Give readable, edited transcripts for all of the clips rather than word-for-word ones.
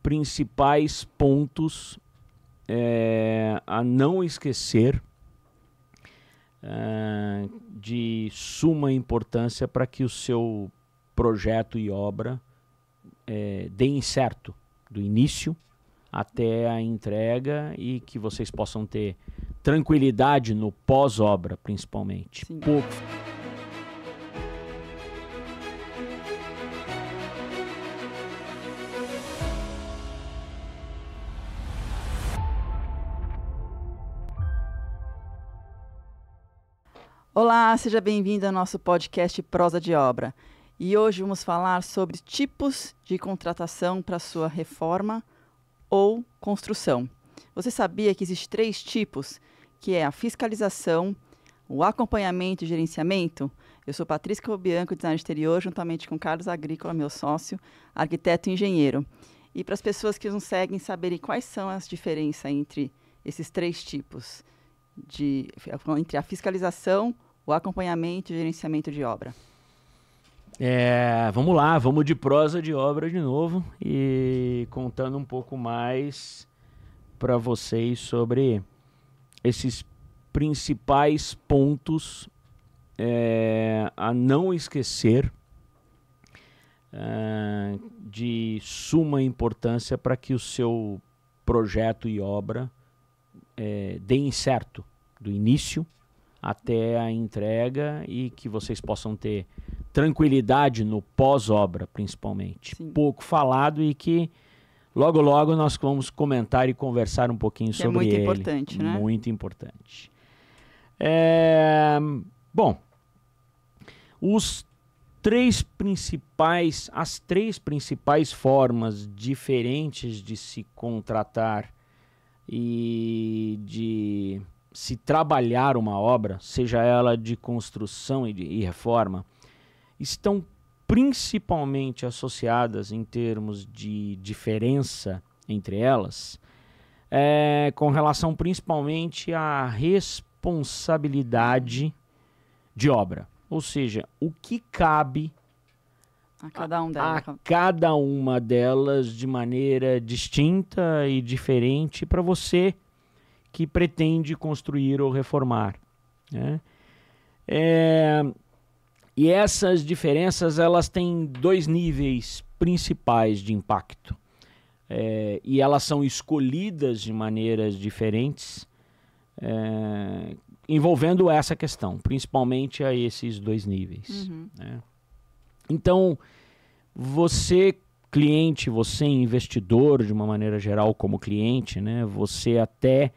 principais pontos a não esquecer de suma importância para que o seu projeto e obra deem certo, do início até a entrega, e que vocês possam ter tranquilidade no pós-obra, principalmente. Sim. Olá, seja bem-vindo ao nosso podcast Prosa de Obra. E hoje vamos falar sobre tipos de contratação para sua reforma ou construção. Você sabia que existem 3 tipos, que é a fiscalização, o acompanhamento e gerenciamento? Eu sou Patrícia Bianco, designer exterior, juntamente com Carlos Agrícola, meu sócio, arquiteto e engenheiro. E para as pessoas que nos seguem saberem quais são as diferenças entre esses 3 tipos, entre a fiscalização, o acompanhamento e gerenciamento de obra. Vamos lá, vamos de prosa de obra de novo e contando um pouco mais para vocês sobre esses principais pontos a não esquecer de suma importância para que o seu projeto e obra deem certo, do início até a entrega, e que vocês possam ter tranquilidade no pós-obra, principalmente. Sim. Pouco falado e que logo nós vamos comentar e conversar um pouquinho sobre ele. É muito importante, né? Muito importante. Bom, as 3 principais formas diferentes de se contratar e de se trabalhar uma obra, seja ela de construção e reforma, estão principalmente associadas, em termos de diferença entre elas, com relação principalmente à responsabilidade de obra. Ou seja, o que cabe a cada uma delas de maneira distinta e diferente para você que pretende construir ou reformar, né? E essas diferenças, elas têm 2 níveis principais de impacto, e elas são escolhidas de maneiras diferentes, envolvendo essa questão, principalmente a esses 2 níveis. Uhum. Né? Então, você cliente, você investidor de uma maneira geral como cliente, né? Você até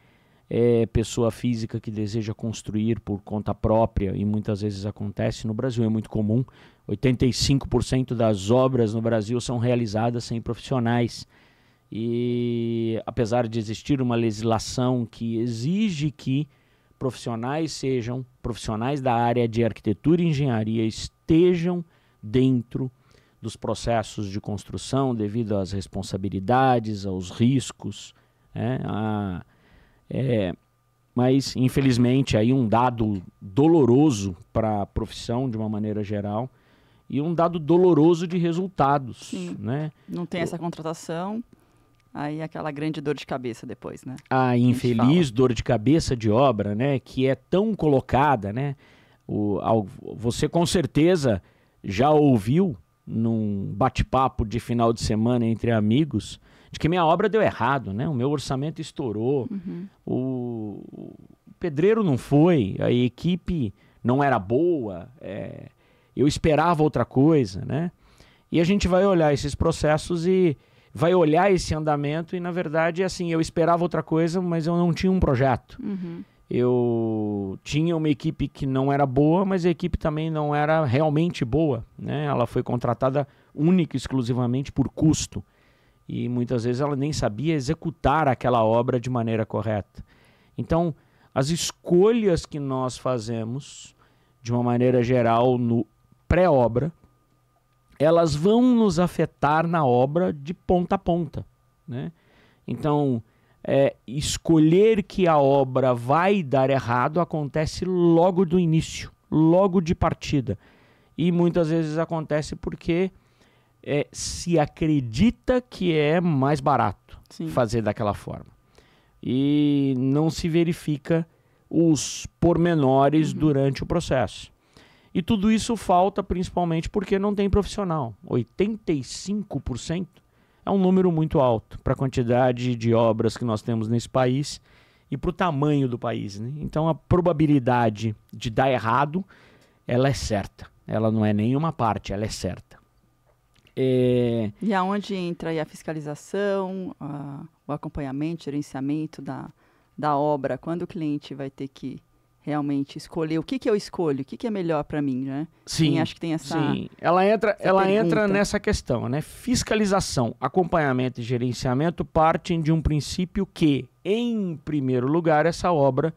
pessoa física que deseja construir por conta própria, e muitas vezes acontece no Brasil, é muito comum. 85% das obras no Brasil são realizadas sem profissionais, e apesar de existir uma legislação que exige que profissionais sejam profissionais da área de arquitetura e engenharia, estejam dentro dos processos de construção devido às responsabilidades, aos riscos, mas infelizmente aí um dado doloroso para a profissão de uma maneira geral, e um dado doloroso de resultados. Sim. Né? Não tem essa contratação, aí aquela grande dor de cabeça depois, né? A infeliz dor de cabeça de obra, né? Que é tão colocada, né? Você com certeza já ouviu num bate-papo de final de semana entre amigos de que minha obra deu errado, né? O meu orçamento estourou, o pedreiro não foi, a equipe não era boa, eu esperava outra coisa, né? E a gente vai olhar esses processos e vai olhar esse andamento e, na verdade, assim, eu esperava outra coisa, mas eu não tinha um projeto. Uhum. Eu tinha uma equipe que não era boa, mas a equipe também não era realmente boa, né? Ela foi contratada única e exclusivamente por custo. E muitas vezes ela nem sabia executar aquela obra de maneira correta. Então, as escolhas que nós fazemos, de uma maneira geral, no pré-obra, elas vão nos afetar na obra de ponta a ponta, né? Então, escolher que a obra vai dar errado acontece logo do início, logo de partida. E muitas vezes acontece porque se acredita que é mais barato Sim. fazer daquela forma. E não se verifica os pormenores durante o processo. E tudo isso falta principalmente porque não tem profissional. 85% é um número muito alto para a quantidade de obras que nós temos nesse país e para o tamanho do país, né? Então a probabilidade de dar errado, ela é certa. Ela não é nenhuma parte, ela é certa. E aonde entra aí a fiscalização, o acompanhamento, gerenciamento da obra? Quando o cliente vai ter que realmente escolher o que eu escolho, o que é melhor para mim, né? Sim, acho que tem essa. Sim. Ela entra pergunta. nessa questão, né? Fiscalização, acompanhamento e gerenciamento partem de um princípio que, em primeiro lugar, essa obra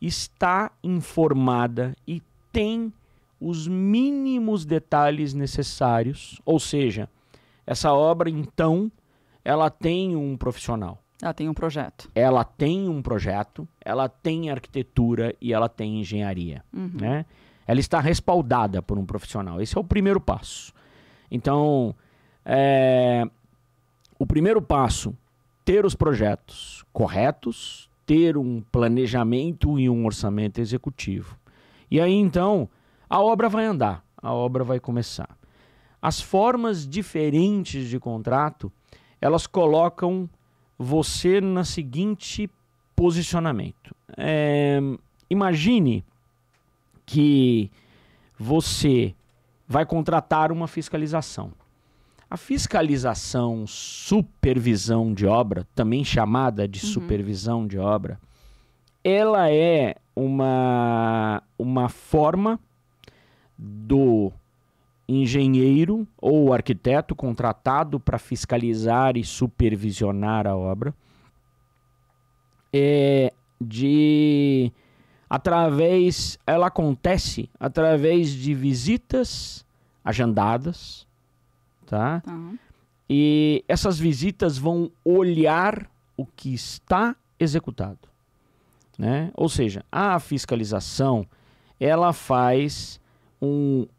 está informada e tem os mínimos detalhes necessários, ou seja, essa obra, então, ela tem um profissional. Ela tem um projeto. Ela tem um projeto, ela tem arquitetura e ela tem engenharia, né? Ela está respaldada por um profissional. Esse é o primeiro passo. Então, o primeiro passo, ter os projetos corretos, ter um planejamento e um orçamento executivo. E aí, então, a obra vai andar, a obra vai começar. As formas diferentes de contrato, elas colocam você no seguinte posicionamento. Imagine que você vai contratar uma fiscalização. A fiscalização, supervisão de obra, também chamada de supervisão de obra, ela é uma forma do engenheiro ou arquiteto contratado para fiscalizar e supervisionar a obra, ela acontece através de visitas agendadas, tá? E essas visitas vão olhar o que está executado, né? Ou seja, a fiscalização, ela faz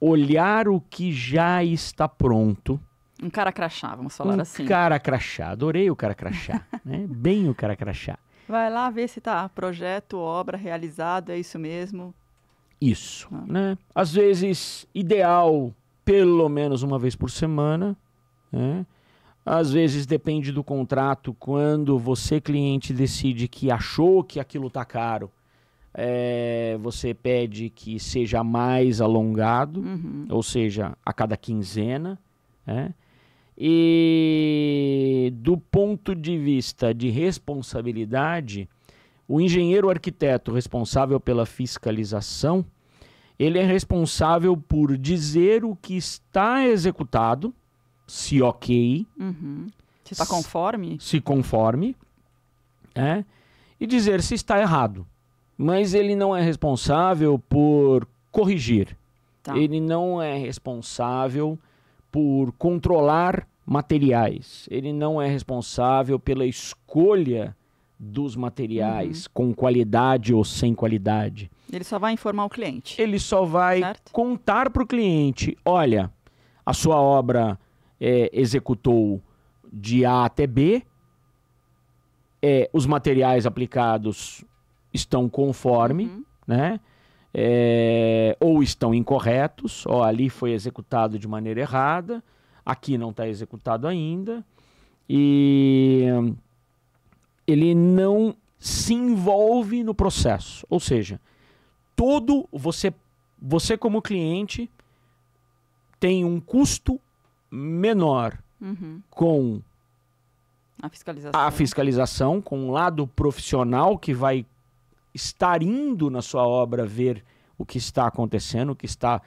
olhar o que já está pronto. Um cara crachá, vamos falar assim. Cara crachá, adorei o cara crachá, né? Bem o cara crachá. Vai lá ver se tá projeto, obra, realizado, é isso mesmo. Isso, né? Às vezes, ideal, pelo menos uma vez por semana, né? Às vezes depende do contrato, quando você, cliente, decide que achou que aquilo tá caro, você pede que seja mais alongado, ou seja, a cada quinzena, né? E do ponto de vista de responsabilidade, o engenheiro arquiteto responsável pela fiscalização, ele é responsável por dizer o que está executado, se ok, se está conforme, se conforme, e dizer se está errado. Mas ele não é responsável por corrigir. Tá. Ele não é responsável por controlar materiais. Ele não é responsável pela escolha dos materiais, com qualidade ou sem qualidade. Ele só vai informar o cliente. Ele só vai contar para o cliente, olha, a sua obra executou de A até B, os materiais aplicados estão conforme, né? Ou estão incorretos, ali foi executado de maneira errada, aqui não está executado ainda, e ele não se envolve no processo. Ou seja, você como cliente tem um custo menor com a fiscalização, com o lado profissional que vai estar indo na sua obra ver o que está acontecendo, o que está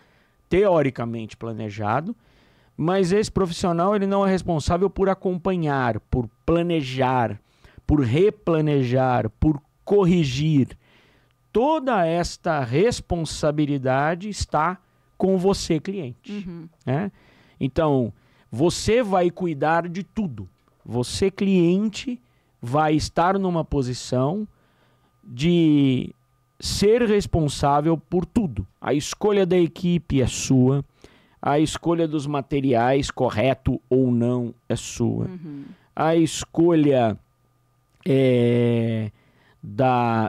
teoricamente planejado, mas esse profissional ele não é responsável por acompanhar, por planejar, por replanejar, por corrigir. Toda esta responsabilidade está com você, cliente. Né? Então, você vai cuidar de tudo. Você, cliente, vai estar numa posição de ser responsável por tudo. A escolha da equipe é sua, A escolha dos materiais, correto ou não, é sua. A escolha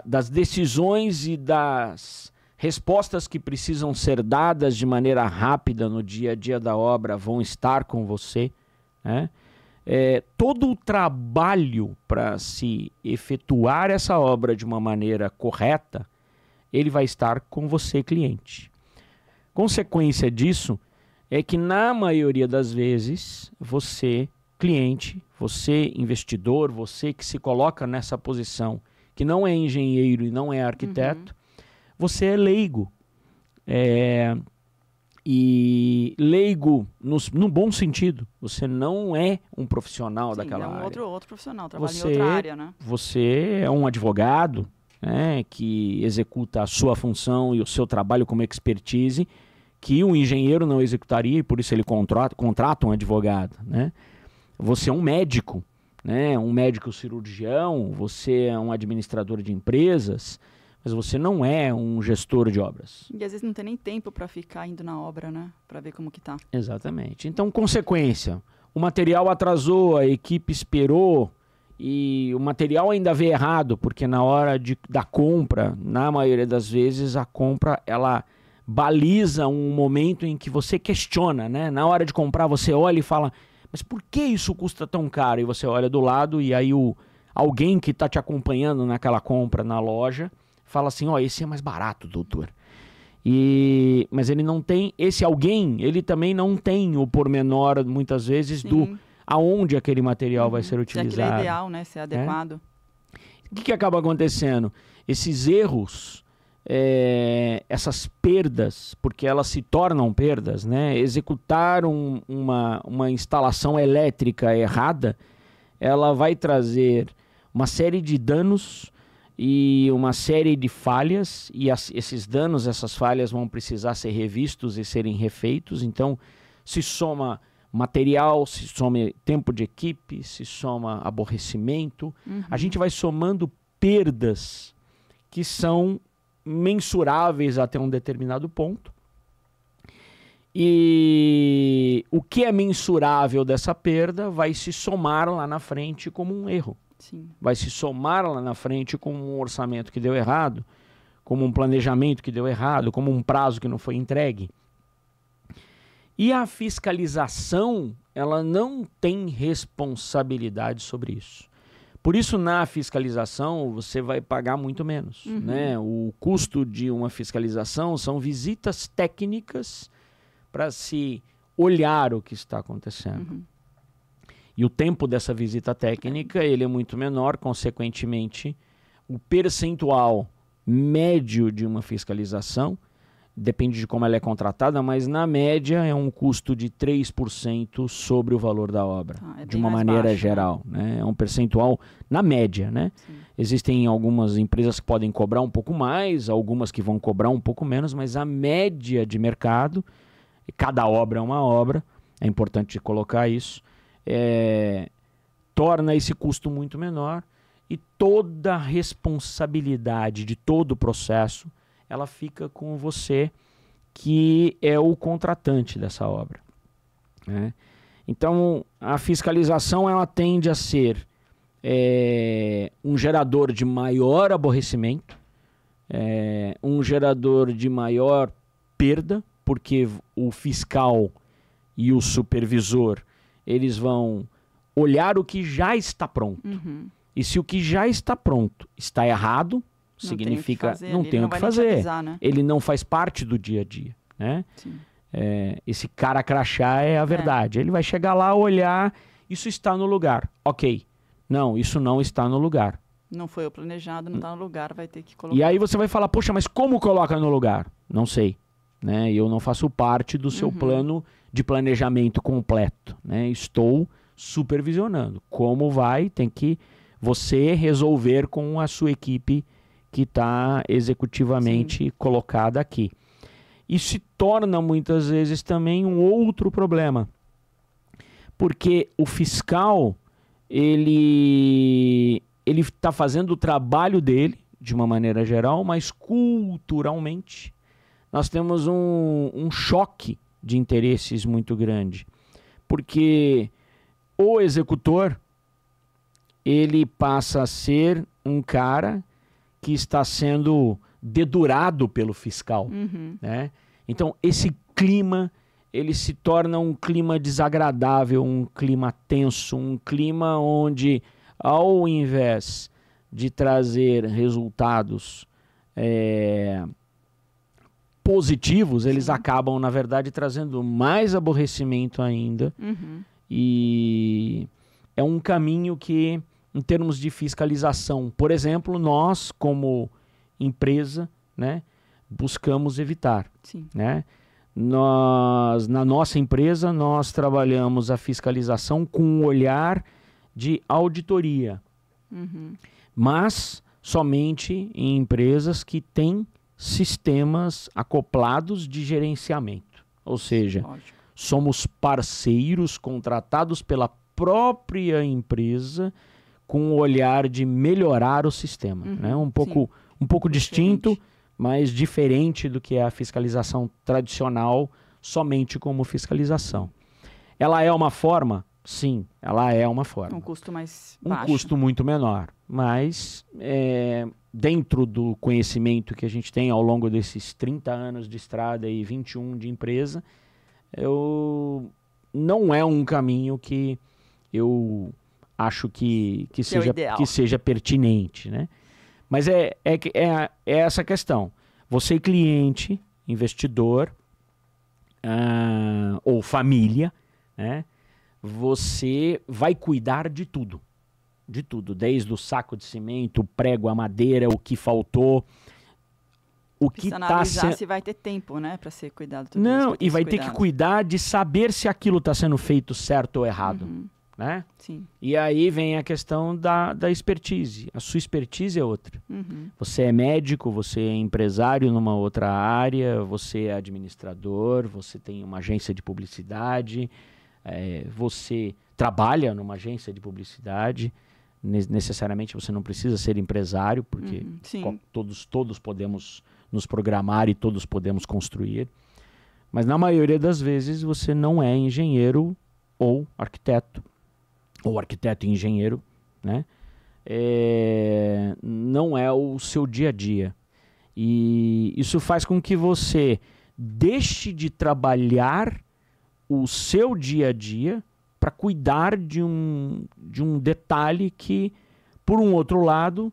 das decisões e das respostas que precisam ser dadas de maneira rápida no dia a dia da obra vão estar com você, né? Todo o trabalho para se efetuar essa obra de uma maneira correta, ele vai estar com você, cliente. Consequência disso é que, na maioria das vezes, você, cliente, você, investidor, você que se coloca nessa posição, que não é engenheiro e não é arquiteto, você é leigo. E leigo no bom sentido. Você não é um profissional daquela área. Outro profissional, trabalha em outra área, né? Você é um advogado, né, que executa a sua função e o seu trabalho como expertise, que um engenheiro não executaria, e por isso ele contrata um advogado, né? Você é um médico, né? Um médico cirurgião, você é um administrador de empresas, mas você não é um gestor de obras. E às vezes não tem nem tempo para ficar indo na obra, né? Para ver como que tá. Exatamente. Então, consequência, o material atrasou, a equipe esperou, e o material ainda veio errado, porque na hora da compra, na maioria das vezes, a compra, ela baliza um momento em que você questiona, né? Na hora de comprar, você olha e fala, mas por que isso custa tão caro? E você olha do lado e aí alguém que está te acompanhando naquela compra na loja fala assim, esse é mais barato, doutor. Mas ele não tem, esse alguém, ele também não tem o pormenor, muitas vezes, aonde aquele material vai ser utilizado. Se aquilo é ideal, né? Se é adequado. O que acaba acontecendo? Esses erros, essas perdas, porque elas se tornam perdas, né? Executar uma instalação elétrica errada, ela vai trazer uma série de danos e uma série de falhas, e esses danos, essas falhas vão precisar ser revistos e serem refeitos. Então, se soma material, se soma tempo de equipe, se soma aborrecimento. A gente vai somando perdas que são mensuráveis até um determinado ponto. E o que é mensurável dessa perda vai se somar lá na frente como um erro. Sim. Vai se somar lá na frente como um orçamento que deu errado, como um planejamento que deu errado, como um prazo que não foi entregue. E a fiscalização, ela não tem responsabilidade sobre isso. Por isso, na fiscalização, você vai pagar muito menos, né? O custo de uma fiscalização são visitas técnicas para se olhar o que está acontecendo. E o tempo dessa visita técnica, ele é muito menor, consequentemente, o percentual médio de uma fiscalização, depende de como ela é contratada, mas na média é um custo de 3% sobre o valor da obra, de uma maneira geral, né? É um percentual na média, né? Existem algumas empresas que podem cobrar um pouco mais, algumas que vão cobrar um pouco menos, mas a média de mercado, cada obra é uma obra, é importante colocar isso, torna esse custo muito menor, e toda a responsabilidade de todo o processo ela fica com você, que é o contratante dessa obra, né? Então, a fiscalização ela tende a ser um gerador de maior aborrecimento, um gerador de maior perda, porque o fiscal e o supervisor, eles vão olhar o que já está pronto. E se o que já está pronto está errado, significa não tem o que fazer. Né? Ele não faz parte do dia a dia, né? Esse cara crachá é a verdade. Ele vai chegar lá, olhar, isso está no lugar. Ok. Não, isso não está no lugar. Não foi o planejado, não está no lugar, vai ter que colocar. E aí você vai falar, poxa, mas como coloca no lugar? Não sei, né? Eu não faço parte do seu plano de planejamento completo, né? Estou supervisionando. Como vai, tem que você resolver com a sua equipe que está executivamente colocada aqui. E se torna muitas vezes também um outro problema, porque o fiscal ele está fazendo o trabalho dele de uma maneira geral, mas culturalmente nós temos um choque de interesses muito grande. Porque o executor, ele passa a ser um cara que está sendo dedurado pelo fiscal, né? Então, esse clima, ele se torna um clima desagradável, um clima tenso, um clima onde, ao invés de trazer resultados positivos, eles acabam, na verdade, trazendo mais aborrecimento ainda. E é um caminho que, em termos de fiscalização, por exemplo, nós, como empresa, né, buscamos evitar. Né? Nós, na nossa empresa, nós trabalhamos a fiscalização com um olhar de auditoria, mas somente em empresas que têm sistemas acoplados de gerenciamento. Ou seja, somos parceiros contratados pela própria empresa com o olhar de melhorar o sistema. Né? Um pouco distinto, mas diferente do que é a fiscalização tradicional, somente como fiscalização. Ela é uma forma? Sim, ela é uma forma. Um custo mais baixo. Um custo muito menor, mas dentro do conhecimento que a gente tem ao longo desses 30 anos de estrada e 21 de empresa, não é um caminho que eu acho que seja pertinente, né? Mas é essa questão. Você, cliente, investidor ou família, né? Você vai cuidar de tudo. De tudo. Desde o saco de cimento, o prego, a madeira, o que faltou. Precisa analisar se vai ter tempo, né, para ser cuidado. Não, e vai ter que cuidar de saber se aquilo está sendo feito certo ou errado. Né? Sim. E aí vem a questão da expertise. A sua expertise é outra. Você é médico, você é empresário numa outra área, você é administrador, você tem uma agência de publicidade, você trabalha numa agência de publicidade. Necessariamente você não precisa ser empresário, porque todos podemos nos programar e todos podemos construir. Mas na maioria das vezes você não é engenheiro ou arquiteto e engenheiro, né? Não é o seu dia a dia. E isso faz com que você deixe de trabalhar o seu dia a dia para cuidar de um detalhe que, por um outro lado,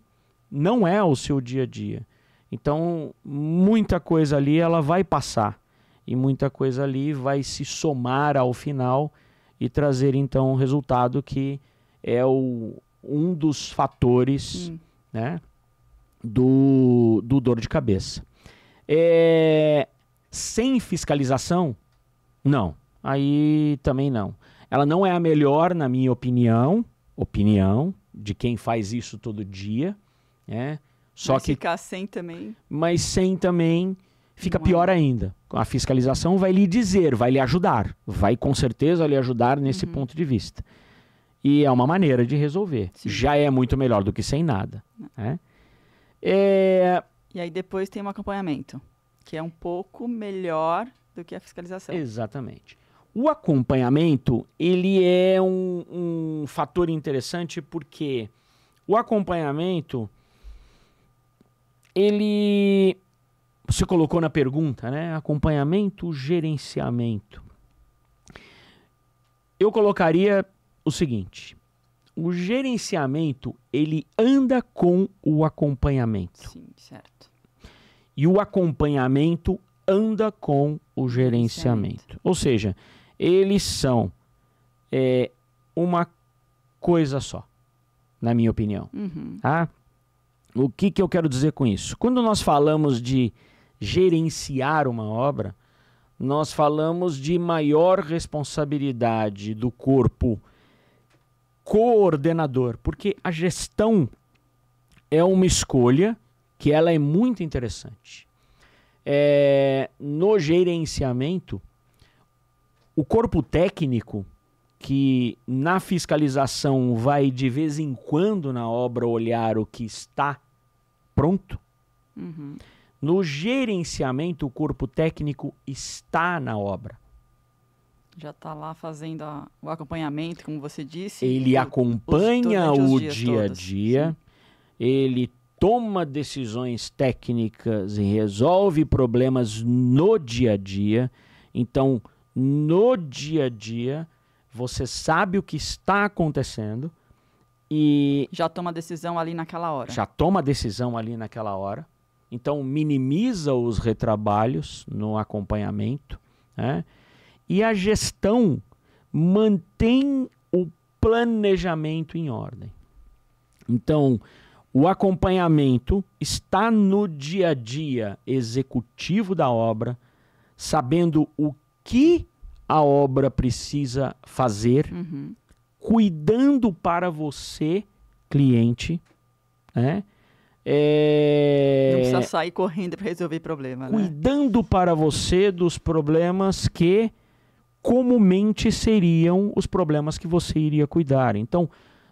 não é o seu dia a dia. Então, muita coisa ali ela vai passar e muita coisa ali vai se somar ao final e trazer, então, um resultado que é um dos fatores, né, do dor de cabeça. Sem fiscalização, não. Aí também não. Ela não é a melhor, na minha opinião de quem faz isso todo dia, né? Ficar sem também. Mas sem também fica pior ainda. A fiscalização vai lhe dizer, vai lhe ajudar, vai com certeza lhe ajudar nesse ponto de vista. E é uma maneira de resolver. Sim. Já é muito melhor do que sem nada. Né? E aí depois tem um acompanhamento, que é um pouco melhor do que a fiscalização. Exatamente. O acompanhamento, ele é um fator interessante porque o acompanhamento, você colocou na pergunta, né? Acompanhamento, gerenciamento. Eu colocaria o seguinte: o gerenciamento, ele anda com o acompanhamento. Sim, certo. E o acompanhamento anda com o gerenciamento. Ou seja, eles são uma coisa só, na minha opinião. Tá? O que eu quero dizer com isso? Quando nós falamos de gerenciar uma obra, nós falamos de maior responsabilidade do corpo coordenador, porque a gestão é uma escolha que ela é muito interessante. No gerenciamento, o corpo técnico, que na fiscalização vai de vez em quando na obra olhar o que está pronto, no gerenciamento o corpo técnico está na obra. Já está lá fazendo o acompanhamento, como você disse. Ele acompanha o dia a dia, Sim. ele toma decisões técnicas e resolve problemas no dia a dia. Então, no dia a dia, você sabe o que está acontecendo e... Já toma decisão ali naquela hora. Já toma decisão ali naquela hora. Então, minimiza os retrabalhos no acompanhamento, né? E a gestão mantém o planejamento em ordem. Então, o acompanhamento está no dia a dia executivo da obra, sabendo o que a obra precisa fazer, cuidando para você, cliente, né? Não precisa sair correndo para resolver problema, cuidando para você dos problemas que comumente seriam os problemas que você iria cuidar. Então,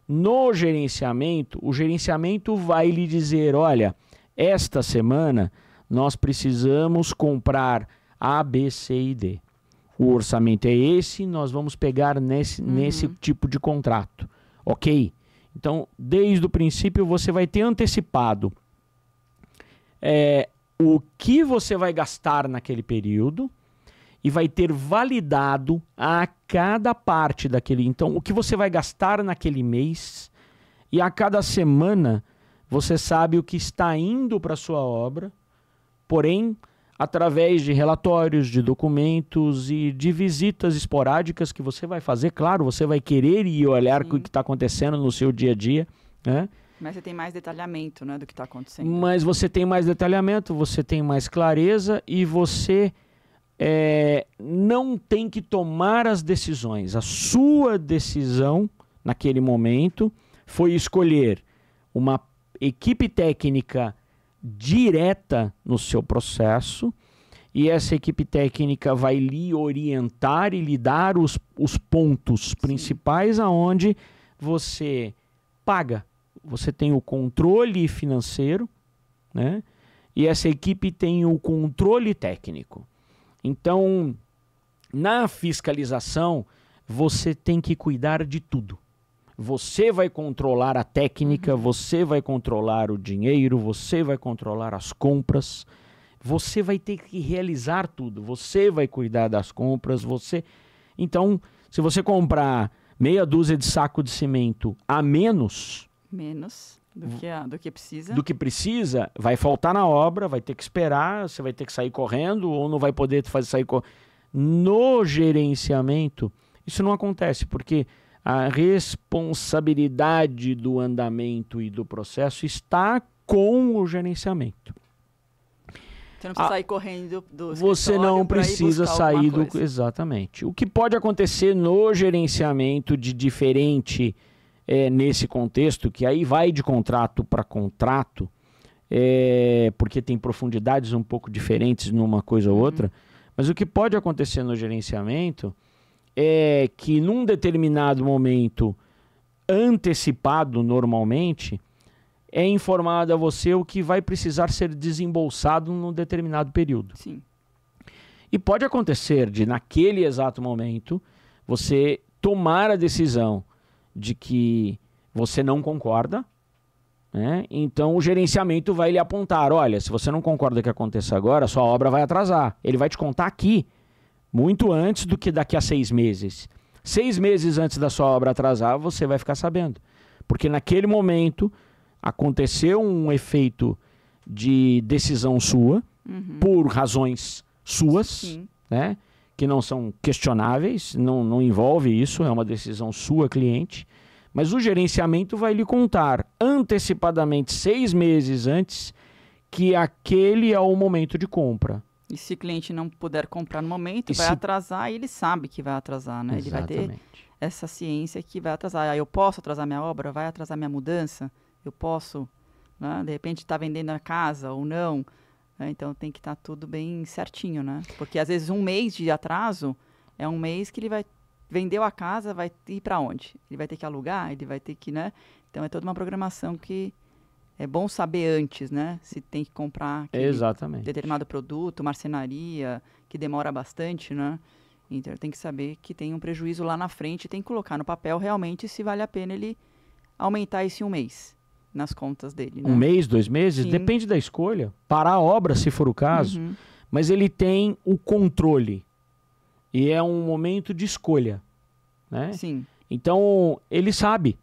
no gerenciamento, o gerenciamento vai lhe dizer, olha, esta semana nós precisamos comprar A, B, C e D. O orçamento é esse, nós vamos pegar nesse tipo de contrato. Ok? Então, desde o princípio, você vai ter antecipado o que você vai gastar naquele período e vai ter validado a cada parte daquele. Então, o que você vai gastar naquele mês e a cada semana você sabe o que está indo para a sua obra, porém, através de relatórios, de documentos e de visitas esporádicas que você vai fazer, claro, você vai querer ir olhar o que está acontecendo no seu dia a dia, né? Mas você tem mais detalhamento, né, do que está acontecendo. Mas você tem mais detalhamento, você tem mais clareza e você não tem que tomar as decisões. A sua decisão, naquele momento, foi escolher uma equipe técnica direta no seu processo, e essa equipe técnica vai lhe orientar e lhe dar os pontos principais aonde você paga. Você tem o controle financeiro, né? E essa equipe tem o controle técnico. Então, na fiscalização, você tem que cuidar de tudo. Você vai controlar a técnica, você vai controlar o dinheiro, você vai controlar as compras, você vai ter que realizar tudo, você vai cuidar das compras, você... Então, se você comprar meia dúzia de saco de cimento a menos do que precisa. Do que precisa, vai faltar na obra, vai ter que esperar, você vai ter que sair correndo ou não vai poder sair correndo. No gerenciamento, isso não acontece, porque a responsabilidade do andamento e do processo está com o gerenciamento. Você não precisa sair correndo do Você não precisa sair do... coisa. Exatamente. O que pode acontecer no gerenciamento de diferente nesse contexto, que aí vai de contrato para contrato, porque tem profundidades um pouco diferentes numa coisa ou outra, mas o que pode acontecer no gerenciamento é que num determinado momento antecipado normalmente, é informado a você o que vai precisar ser desembolsado num determinado período. Sim. E pode acontecer de, naquele exato momento, você tomar a decisão de que você não concorda, né? Então o gerenciamento vai lhe apontar, olha, se você não concorda que aconteça agora, sua obra vai atrasar. Ele vai te contar aqui, muito antes do que daqui a 6 meses. 6 meses antes da sua obra atrasar, você vai ficar sabendo. Porque naquele momento aconteceu um efeito de decisão sua, por razões suas, né? Que não são questionáveis, não envolve isso, é uma decisão sua, cliente. Mas o gerenciamento vai lhe contar antecipadamente 6 meses antes que aquele é o momento de compra. E se o cliente não puder comprar no momento, vai atrasar, e ele sabe que vai atrasar, né? Exatamente. Ele vai ter essa ciência que vai atrasar. Eu posso atrasar minha obra? Vai atrasar minha mudança? Eu posso, né? De repente está vendendo a casa ou não, né? Então tem que estar tudo bem certinho, né? Porque às vezes um mês de atraso é um mês que ele vai vendeu a casa, vai ir para onde? Ele vai ter que alugar, ele vai ter que, né? Então é toda uma programação que é bom saber antes, né? Se tem que comprar Exatamente. determinado produto, marcenaria, que demora bastante, né? Então ele tem que saber que tem um prejuízo lá na frente, tem que colocar no papel realmente se vale a pena ele aumentar esse um mês nas contas dele. Né? 1 mês, 2 meses, Sim. depende da escolha. Parar a obra, se for o caso. Uhum. Mas ele tem o controle. E é um momento de escolha. Né? Sim. Então, ele sabe.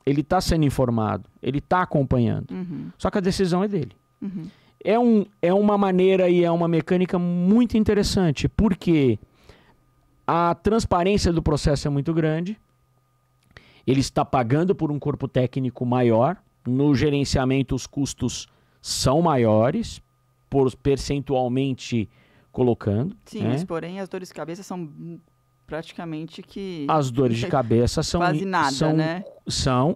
Ele está sendo informado. Ele está acompanhando. Uhum. Só que a decisão é dele. Uhum. É uma maneira e é uma mecânica muito interessante. Porque a transparência do processo é muito grande. Ele está pagando por um corpo técnico maior. No gerenciamento, os custos são maiores, percentualmente colocando. Sim, né? mas porém as dores de cabeça são praticamente que... As dores de cabeça são... Quase nada, né?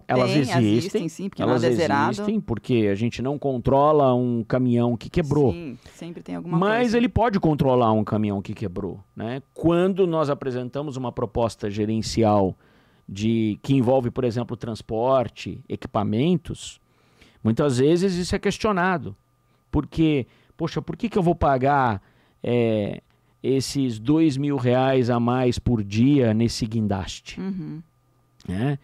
Elas Tem, existem. Sim, porque Elas nada é zerado. existem, porque a gente não controla um caminhão que quebrou. Sim, sempre tem alguma Mas coisa. ele pode controlar um caminhão que quebrou. Né? Quando nós apresentamos uma proposta gerencial que envolve, por exemplo, transporte, equipamentos, muitas vezes isso é questionado. Porque, poxa, por que eu vou pagar esses R$2.000 a mais por dia nesse guindaste? Uhum. Né?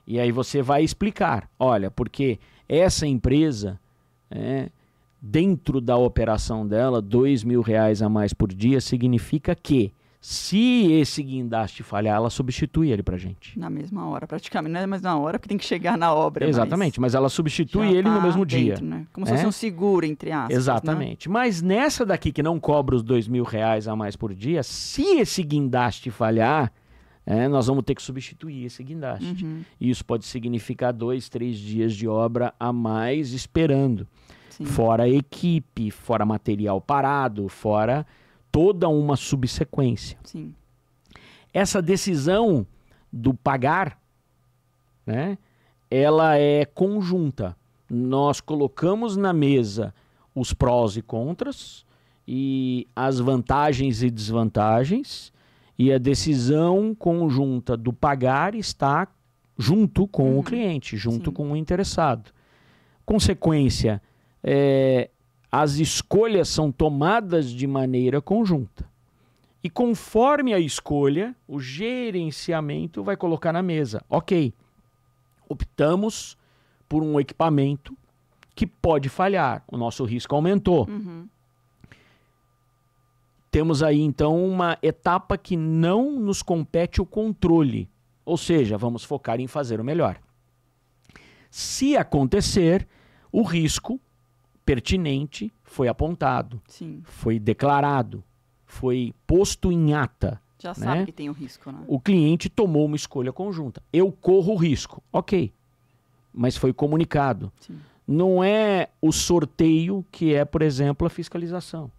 E aí você vai explicar, olha, porque essa empresa, dentro da operação dela, R$2.000 a mais por dia significa que se esse guindaste falhar, ela substitui ele pra gente. Na mesma hora, praticamente. Não é mais na hora, porque tem que chegar na obra. Exatamente, mas ela substitui ele no mesmo dia. Né? Como se fosse um seguro, entre aspas. Exatamente. Né? Mas nessa daqui que não cobra os R$2.000 a mais por dia, se esse guindaste falhar, nós vamos ter que substituir esse guindaste. Uhum. E isso pode significar 2, 3 dias de obra a mais esperando. Sim. Fora equipe, fora material parado, fora toda uma subsequência. Sim. Essa decisão do pagar, né, ela é conjunta. Nós colocamos na mesa os prós e contras e as vantagens e desvantagens, e a decisão conjunta do pagar está junto com o cliente, junto Sim. com o interessado. Consequência, as escolhas são tomadas de maneira conjunta. E conforme a escolha, o gerenciamento vai colocar na mesa. Ok, optamos por um equipamento que pode falhar. O nosso risco aumentou. Uhum. Temos aí, então, uma etapa que não nos compete o controle. Ou seja, vamos focar em fazer o melhor. Se acontecer, o risco pertinente foi apontado, Sim. foi declarado, foi posto em ata. Já sabe que tem o risco, né? O cliente tomou uma escolha conjunta. Eu corro o risco. Ok. Mas foi comunicado. Sim. Não é o sorteio que é, por exemplo, a fiscalização.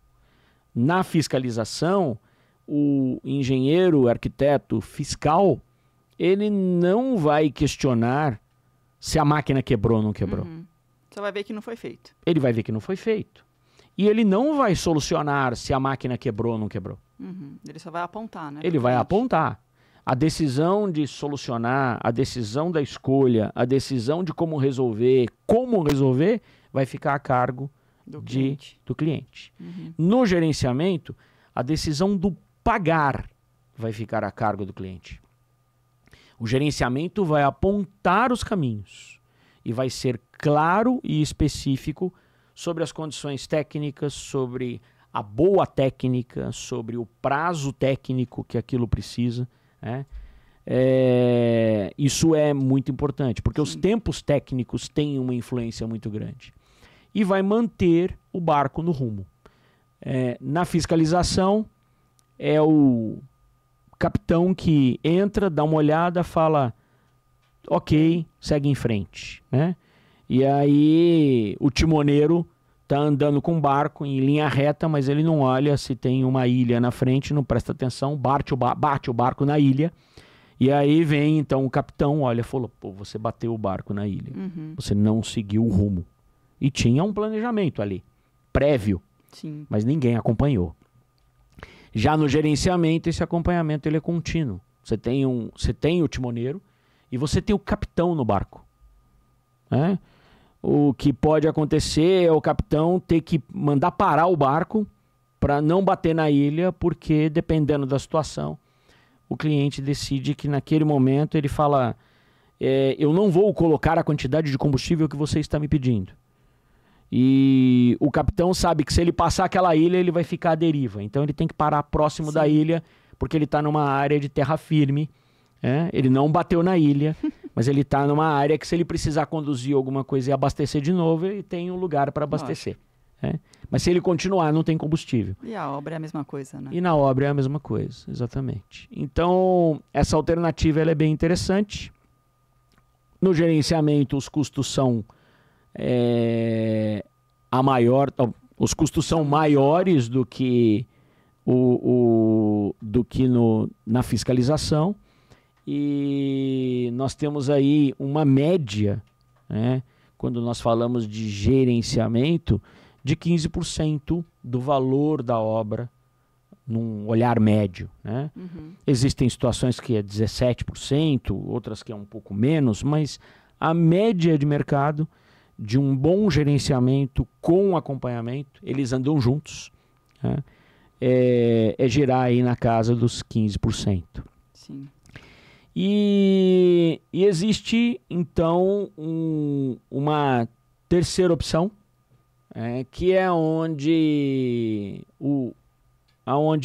Na fiscalização, o engenheiro, arquiteto fiscal, ele não vai questionar se a máquina quebrou ou não quebrou. Uhum. Você vai ver que não foi feito. Ele vai ver que não foi feito. E ele não vai solucionar se a máquina quebrou ou não quebrou. Uhum. Ele só vai apontar, né? Ele vai apontar. A decisão de solucionar, a decisão da escolha, a decisão de como resolver, vai ficar a cargo do cliente. Uhum. No gerenciamento, a decisão do pagar vai ficar a cargo do cliente. O gerenciamento vai apontar os caminhos e vai ser claro e específico sobre as condições técnicas, sobre a boa técnica, sobre o prazo técnico que aquilo precisa. Né? Isso é muito importante, porque os tempos técnicos têm uma influência muito grande. E vai manter o barco no rumo. Na fiscalização, é o capitão que entra, dá uma olhada, fala, ok, segue em frente. Né? E aí o timoneiro está andando com o barco em linha reta, mas ele não olha se tem uma ilha na frente, não presta atenção, bate o barco na ilha. E aí vem então o capitão, olha, falou, pô, você bateu o barco na ilha, você não seguiu o rumo. E tinha um planejamento ali, prévio, Sim. mas ninguém acompanhou. Já no gerenciamento, esse acompanhamento ele é contínuo. Você tem o timoneiro e você tem o capitão no barco. Né? O que pode acontecer é o capitão ter que mandar parar o barco para não bater na ilha, porque dependendo da situação, o cliente decide que naquele momento ele fala, eu não vou colocar a quantidade de combustível que você está me pedindo. E o capitão sabe que se ele passar aquela ilha, ele vai ficar à deriva. Então ele tem que parar próximo da ilha, porque ele está numa área de terra firme. Ele não bateu na ilha, mas ele está numa área que se ele precisar conduzir alguma coisa e abastecer de novo, ele tem um lugar para abastecer. Mas se ele continuar, não tem combustível. E a obra é a mesma coisa, né? E na obra é a mesma coisa, exatamente. Então, essa alternativa ela é bem interessante. No gerenciamento, os custos são os custos são maiores do que na fiscalização. E nós temos aí uma média, quando nós falamos de gerenciamento, de 15% do valor da obra num olhar médio. Existem situações que é 17%, outras que é um pouco menos, mas a média de mercado de um bom gerenciamento com acompanhamento, eles andam juntos, é girar aí na casa dos 15%. Sim. E existe, então, uma terceira opção, que é onde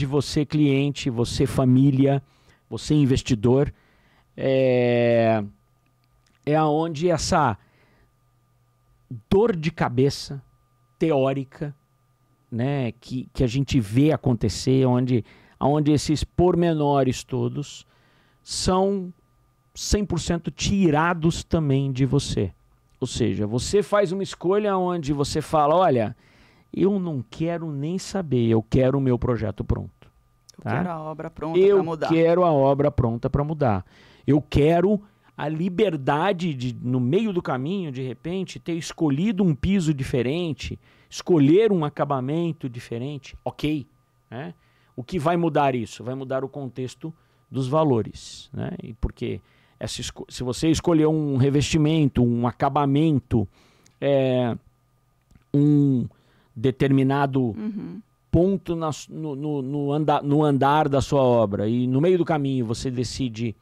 você cliente, você família, você investidor, é onde essa dor de cabeça teórica, que a gente vê acontecer, onde esses pormenores todos são 100% tirados também de você. Ou seja, você faz uma escolha onde você fala, olha, eu não quero nem saber, eu quero o meu projeto pronto. Eu quero a obra pronta para mudar. Eu quero a obra pronta para mudar. Eu quero a liberdade de, no meio do caminho, de repente, ter escolhido um piso diferente, escolher um acabamento diferente. Ok. O que vai mudar isso? Vai mudar o contexto dos valores. Porque se você escolher um revestimento, um acabamento, um determinado ponto no andar da sua obra, e no meio do caminho você decide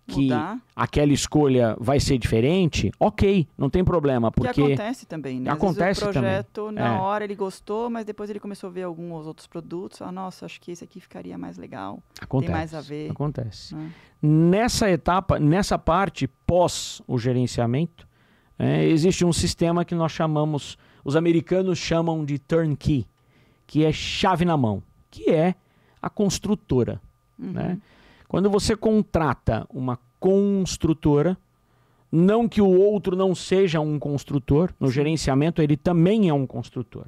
que aquela escolha vai ser diferente, ok, não tem problema. Porque que acontece também, né? Acontece o projeto, também. Na hora ele gostou, mas depois ele começou a ver alguns outros produtos. Nossa, acho que esse aqui ficaria mais legal. Acontece, tem mais a ver. Acontece. Nessa etapa, nessa parte pós o gerenciamento, existe um sistema que nós chamamos, os americanos chamam de turnkey, que é chave na mão, que é a construtora. Quando você contrata uma construtora, não que o outro não seja um construtor, no gerenciamento ele também é um construtor,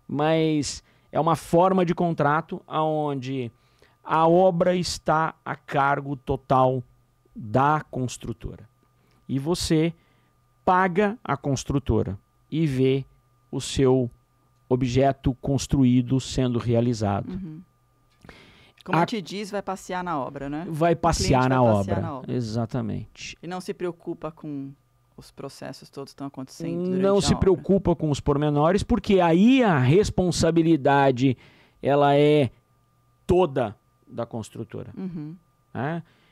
mas é uma forma de contrato onde a obra está a cargo total da construtora. E você paga a construtora e vê o seu objeto construído sendo realizado. Como a gente diz, vai passear na obra, né? Vai passear na obra. Exatamente. E não se preocupa com os processos todos que estão acontecendo durante Não se preocupa com os pormenores, porque aí a responsabilidade ela é toda da construtora.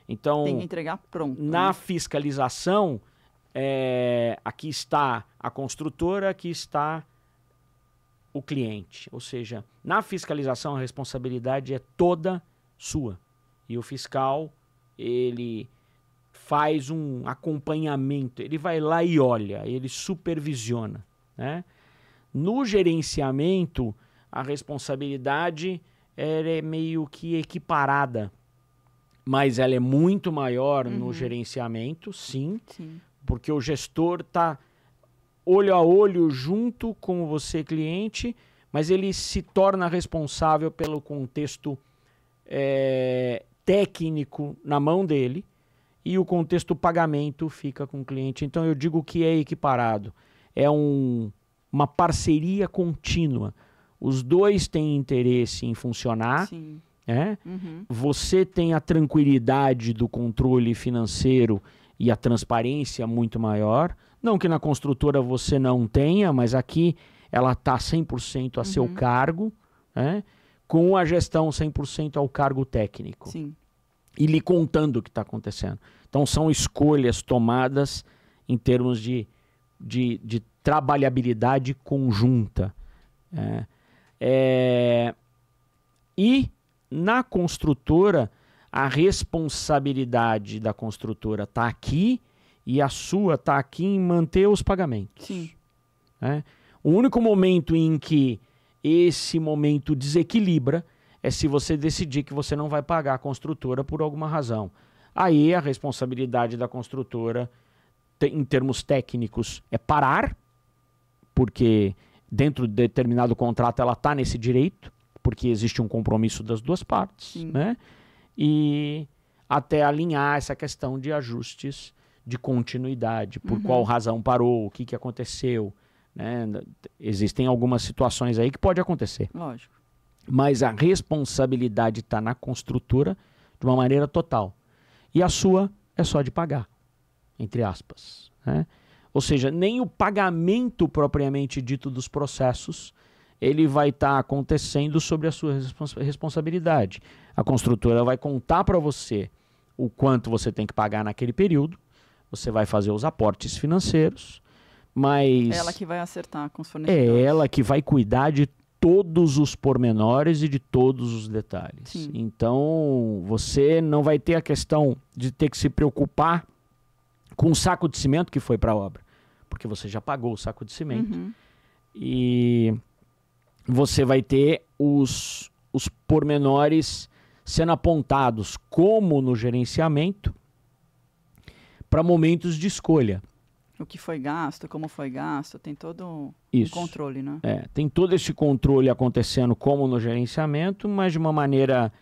Então, tem que entregar pronto. Na fiscalização, aqui está a construtora, aqui está o cliente. Ou seja, na fiscalização a responsabilidade é toda sua. E o fiscal, ele faz um acompanhamento, ele vai lá e olha, ele supervisiona. No gerenciamento, a responsabilidade é meio que equiparada, mas ela é muito maior no gerenciamento, sim, porque o gestor está olho a olho junto com você, cliente, mas ele se torna responsável pelo contexto técnico na mão dele e o contexto pagamento fica com o cliente. Então eu digo que é equiparado. É uma parceria contínua. Os dois têm interesse em funcionar. Sim. Você tem a tranquilidade do controle financeiro e a transparência muito maior. Não que na construtora você não tenha, mas aqui ela está 100% a seu cargo, né? Com a gestão 100% ao cargo técnico. Sim. E lhe contando o que está acontecendo. Então, são escolhas tomadas em termos de trabalhabilidade conjunta. E na construtora, a responsabilidade da construtora está aqui e a sua está aqui em manter os pagamentos. Sim. O único momento em que esse momento desequilibra é se você decidir que você não vai pagar a construtora por alguma razão. Aí a responsabilidade da construtora, em termos técnicos, é parar, porque dentro de determinado contrato ela está nesse direito, porque existe um compromisso das duas partes, né? E até alinhar essa questão de ajustes de continuidade, por qual razão parou, o que aconteceu, né? Existem algumas situações aí que pode acontecer. Lógico. Mas a responsabilidade está na construtora de uma maneira total. E a sua é só de pagar, entre aspas, né? Ou seja, nem o pagamento propriamente dito dos processos, ele vai estar acontecendo sobre a sua responsabilidade. A construtora vai contar para você o quanto você tem que pagar naquele período, você vai fazer os aportes financeiros, mas... Ela que vai acertar com os fornecedores. É ela que vai cuidar de todos os pormenores e de todos os detalhes. Sim. Então, você não vai ter a questão de ter que se preocupar com o saco de cimento que foi para a obra, porque você já pagou o saco de cimento. E você vai ter os pormenores sendo apontados, como no gerenciamento, para momentos de escolha. O que foi gasto, como foi gasto, tem todo um controle, né? Tem todo esse controle acontecendo como no gerenciamento, mas de uma maneira...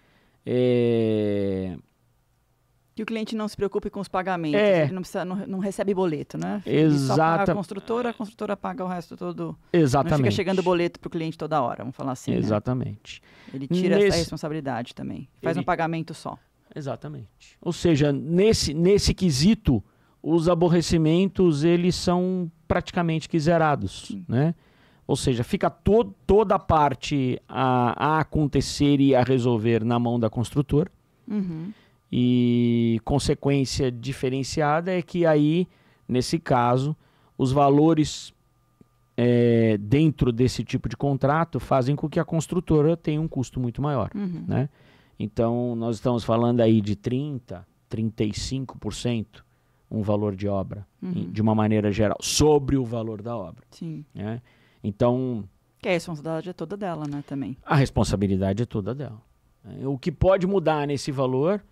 Que o cliente não se preocupe com os pagamentos, ele não recebe boleto, né? Ele só paga a construtora paga o resto todo. Exatamente. Não fica chegando boleto para o cliente toda hora, vamos falar assim. Exatamente. Né? Ele tira essa responsabilidade também. Faz um pagamento só. Exatamente. Ou seja, nesse quesito, os aborrecimentos, eles são praticamente que zerados, né? Ou seja, fica toda a parte a acontecer e a resolver na mão da construtora. E consequência diferenciada é que aí, nesse caso, os valores dentro desse tipo de contrato fazem com que a construtora tenha um custo muito maior, né? Então, nós estamos falando aí de 30%, 35% um valor de obra, de uma maneira geral, sobre o valor da obra. Sim. Né? Então... Que a responsabilidade é toda dela, né, também. A responsabilidade é toda dela. O que pode mudar nesse valor,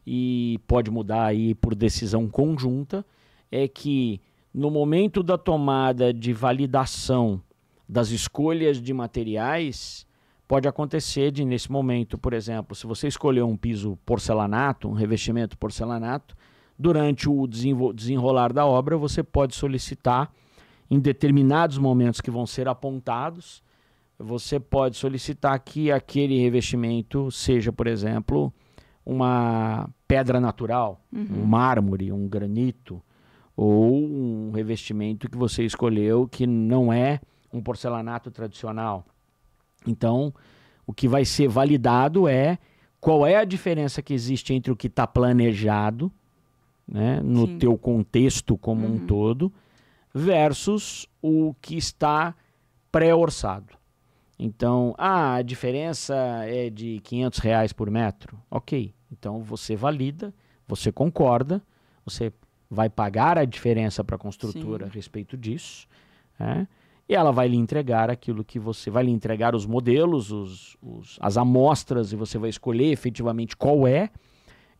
e pode mudar aí por decisão conjunta, é que no momento da tomada de validação das escolhas de materiais, pode acontecer de, nesse momento, por exemplo, se você escolheu um piso porcelanato, um revestimento porcelanato, durante o desenrolar da obra, você pode solicitar, em determinados momentos que vão ser apontados, você pode solicitar que aquele revestimento seja, por exemplo, uma pedra natural, um mármore, um granito, ou um revestimento que você escolheu que não é um porcelanato tradicional. Então, o que vai ser validado é qual é a diferença que existe entre o que está planejado, né, no teu contexto como um todo, versus o que está pré-orçado. Então, a diferença é de R$500 por metro. Ok, então você valida, você concorda, você vai pagar a diferença para a construtora a respeito disso, né? E ela vai lhe entregar aquilo que você... Vai lhe entregar os modelos, as amostras, e você vai escolher efetivamente qual é,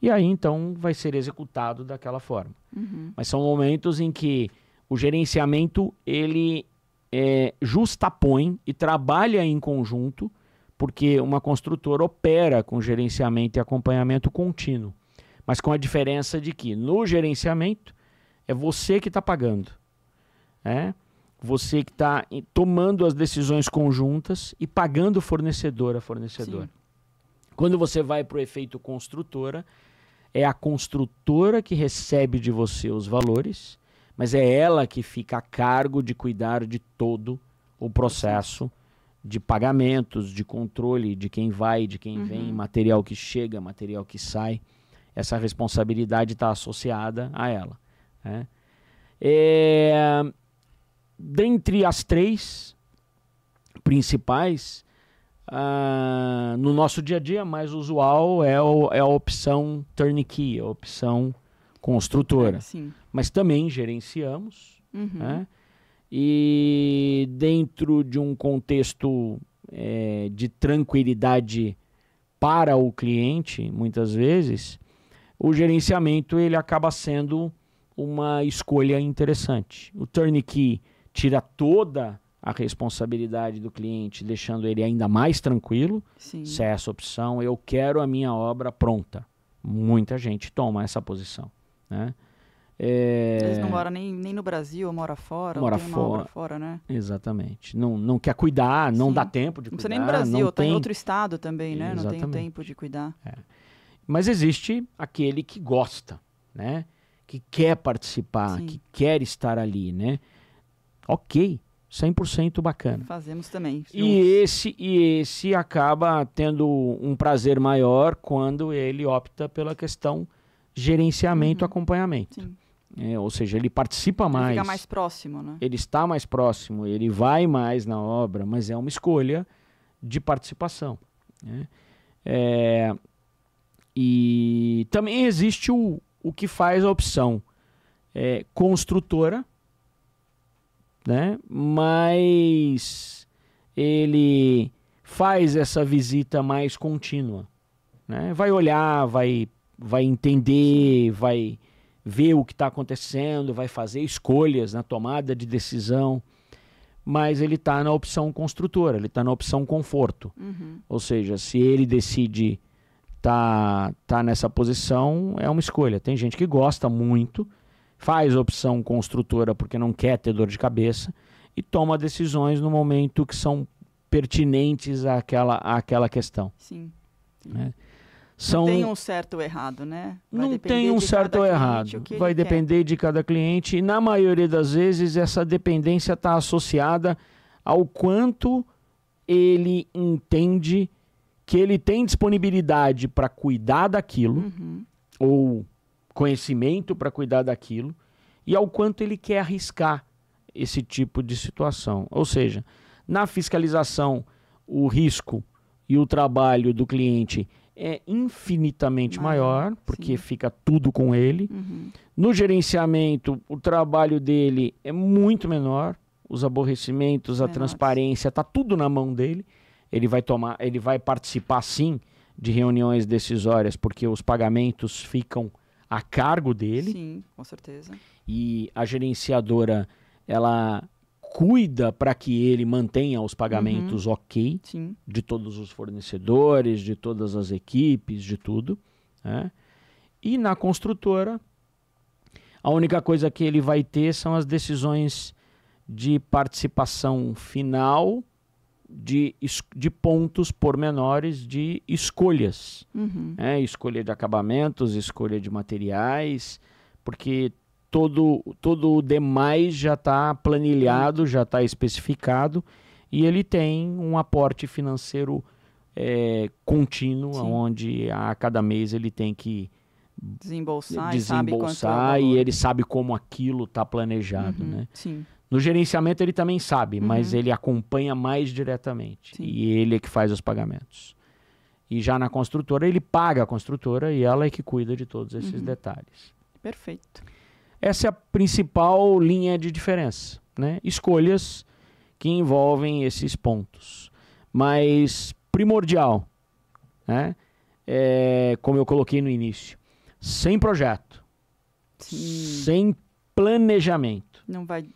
e aí então vai ser executado daquela forma. Mas são momentos em que o gerenciamento, ele justapõe e trabalha em conjunto, porque uma construtora opera com gerenciamento e acompanhamento contínuo. Mas com a diferença de que no gerenciamento é você que está pagando, você que está tomando as decisões conjuntas e pagando fornecedor a fornecedor. Quando você vai para o efeito construtora, é a construtora que recebe de você os valores, mas é ela que fica a cargo de cuidar de todo o processo de pagamentos, de controle de quem vai, de quem vem, material que chega, material que sai. Essa responsabilidade está associada a ela, né? Dentre as 3 principais, no nosso dia a dia, mais usual é a opção turnkey, a opção construtora. Mas também gerenciamos, né? E dentro de um contexto de tranquilidade para o cliente, muitas vezes, o gerenciamento ele acaba sendo uma escolha interessante. O turnkey tira toda a responsabilidade do cliente, deixando ele ainda mais tranquilo. Se é essa opção, eu quero a minha obra pronta. Muita gente toma essa posição, né? Eles não moram nem no Brasil, ou mora fora, mora ou tem uma obra fora, né? Exatamente. Não quer cuidar, não dá tempo de cuidar. Não precisa nem no Brasil, não está tem... em outro estado também, né? Exatamente. Não tem tempo de cuidar. Mas existe aquele que gosta, né? Que quer participar, que quer estar ali, né? Ok, 100% bacana. Fazemos também. E esse acaba tendo um prazer maior quando ele opta pela questão gerenciamento, acompanhamento. Ou seja, ele participa mais. Ele fica mais próximo, né? Ele está mais próximo, ele vai mais na obra, mas é uma escolha de participação, né? E também existe o que faz a opção construtora, né? Mas ele faz essa visita mais contínua, né? Vai olhar, vai entender, vai ver o que está acontecendo, vai fazer escolhas na tomada de decisão, mas ele está na opção construtora, ele está na opção conforto. Ou seja, se ele decide tá nessa posição, é uma escolha. Tem gente que gosta muito, faz opção construtora porque não quer ter dor de cabeça e toma decisões no momento que são pertinentes àquela questão. Sim. Né? Não tem um certo ou errado, né? Não tem um certo ou errado. Vai depender de cada cliente e na maioria das vezes essa dependência está associada ao quanto ele entende que ele tem disponibilidade para cuidar daquilo, ou conhecimento para cuidar daquilo, e ao quanto ele quer arriscar esse tipo de situação. Ou seja, na fiscalização, o risco e o trabalho do cliente é infinitamente maior, porque fica tudo com ele. No gerenciamento, o trabalho dele é muito menor, os aborrecimentos, a transparência, está tudo na mão dele. Ele vai participar sim de reuniões decisórias, porque os pagamentos ficam a cargo dele. Sim, com certeza. E a gerenciadora, ela cuida para que ele mantenha os pagamentos ok, de todos os fornecedores, de todas as equipes, de tudo, né? E na construtora, a única coisa que ele vai ter são as decisões de participação final, de pontos pormenores, de escolhas. Escolha de acabamentos, escolha de materiais, porque todo o demais já está planilhado, já está especificado, e ele tem um aporte financeiro contínuo, onde a cada mês ele tem que desembolsar e ele sabe como aquilo está planejado, né? No gerenciamento ele também sabe, mas ele acompanha mais diretamente. E ele é que faz os pagamentos. E já na construtora, ele paga a construtora e ela é que cuida de todos esses detalhes. Perfeito. Essa é a principal linha de diferença, né? Escolhas que envolvem esses pontos. Mas primordial, né? Como eu coloquei no início, sem projeto, sem planejamento, não vai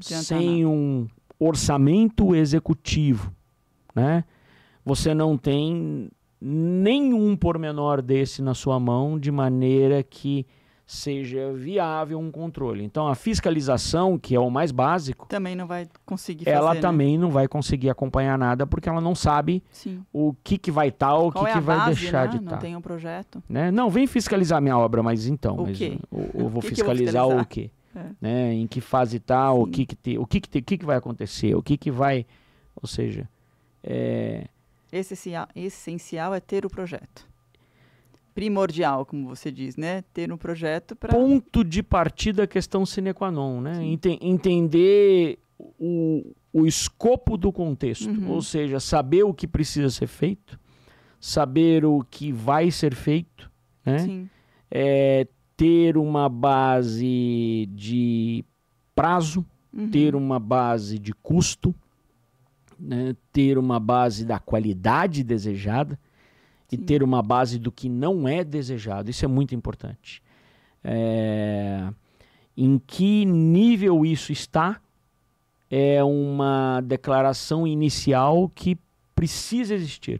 sem um orçamento executivo, né? Você não tem nenhum pormenor desse na sua mão de maneira que seja viável um controle. Então a fiscalização, que é o mais básico, também não vai conseguir fazer, ela né? também não vai conseguir acompanhar nada porque ela não sabe o que vai estar, o que vai deixar de estar. Não tem um projeto. Né? Não, vem fiscalizar minha obra, mas então, o quê? Eu vou fiscalizar o quê? né? Em que fase está, o que vai acontecer, o que vai... Ou seja... Essencial é ter o projeto. Primordial, como você diz, né? Ter um projeto para... Ponto de partida, questão sine qua non, né? Entender o escopo do contexto, ou seja, saber o que precisa ser feito, saber o que vai ser feito, né? Sim. Ter uma base de prazo, ter uma base de custo, né? Ter uma base da qualidade desejada e ter uma base do que não é desejado. Isso é muito importante. Em que nível isso está é uma declaração inicial que precisa existir.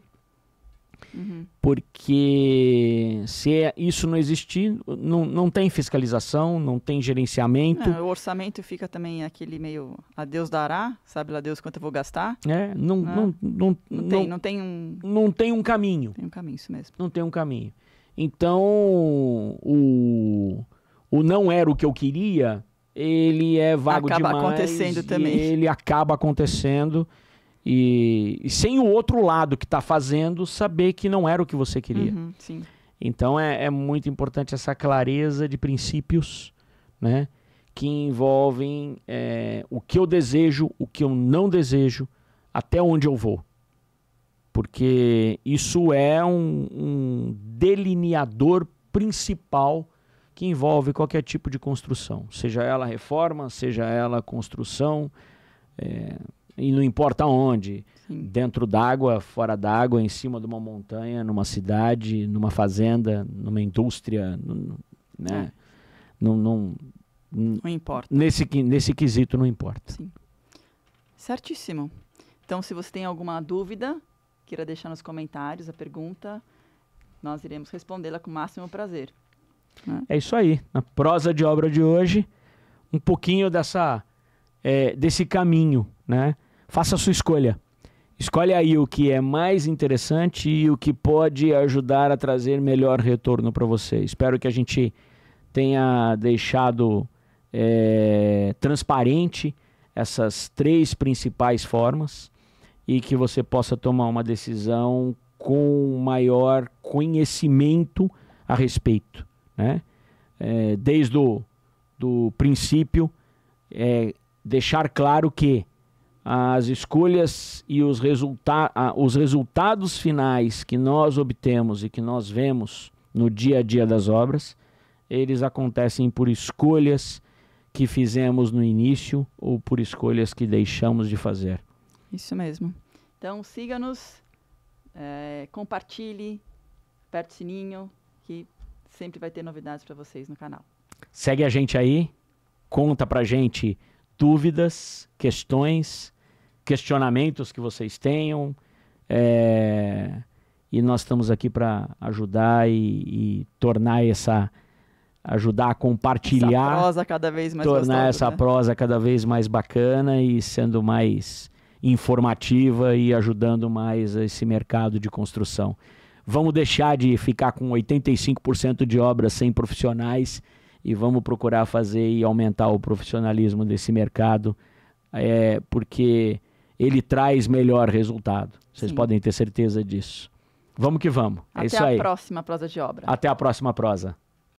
Porque se isso não existir, não tem fiscalização, não tem gerenciamento. O orçamento fica também aquele meio a Deus dará, sabe lá Deus quanto eu vou gastar. Não tem um caminho. Tem um caminho, isso mesmo. Não tem um caminho. Então, o não era o que eu queria, ele é vago demais. Acaba acontecendo também. Ele acaba acontecendo. E sem o outro lado que está fazendo saber que não era o que você queria. Sim. Então é muito importante essa clareza de princípios, né, que envolvem o que eu desejo, o que eu não desejo, até onde eu vou. Porque isso é um delineador principal que envolve qualquer tipo de construção. Seja ela reforma, seja ela construção... E não importa onde, dentro d'água, fora d'água, em cima de uma montanha, numa cidade, numa fazenda, numa indústria, né? Não importa. Nesse quesito não importa. Sim. Certíssimo. Então, se você tem alguma dúvida, queira deixar nos comentários a pergunta, nós iremos respondê-la com o máximo prazer. Né? É isso aí. Na prosa de obra de hoje, um pouquinho desse caminho, né? Faça a sua escolha. Escolhe aí o que é mais interessante e o que pode ajudar a trazer melhor retorno para você. Espero que a gente tenha deixado transparente essas 3 principais formas e que você possa tomar uma decisão com maior conhecimento a respeito, né? Desde do princípio, deixar claro que as escolhas e os resultados finais que nós obtemos e que nós vemos no dia a dia das obras, eles acontecem por escolhas que fizemos no início ou por escolhas que deixamos de fazer. Isso mesmo. Então siga-nos, compartilhe, aperte o sininho, que sempre vai ter novidades para vocês no canal. Segue a gente aí, conta pra gente dúvidas, questões, questionamentos que vocês tenham, e nós estamos aqui para ajudar e tornar ajudar a compartilhar, essa prosa cada vez mais tornar gostosa, essa né? prosa cada vez mais bacana e sendo mais informativa e ajudando mais esse mercado de construção. Vamos deixar de ficar com 85% de obras sem profissionais e vamos procurar fazer e aumentar o profissionalismo desse mercado, porque ele traz melhor resultado. Vocês podem ter certeza disso. Vamos que vamos. É isso aí. Até a próxima prosa de obra. Até a próxima prosa.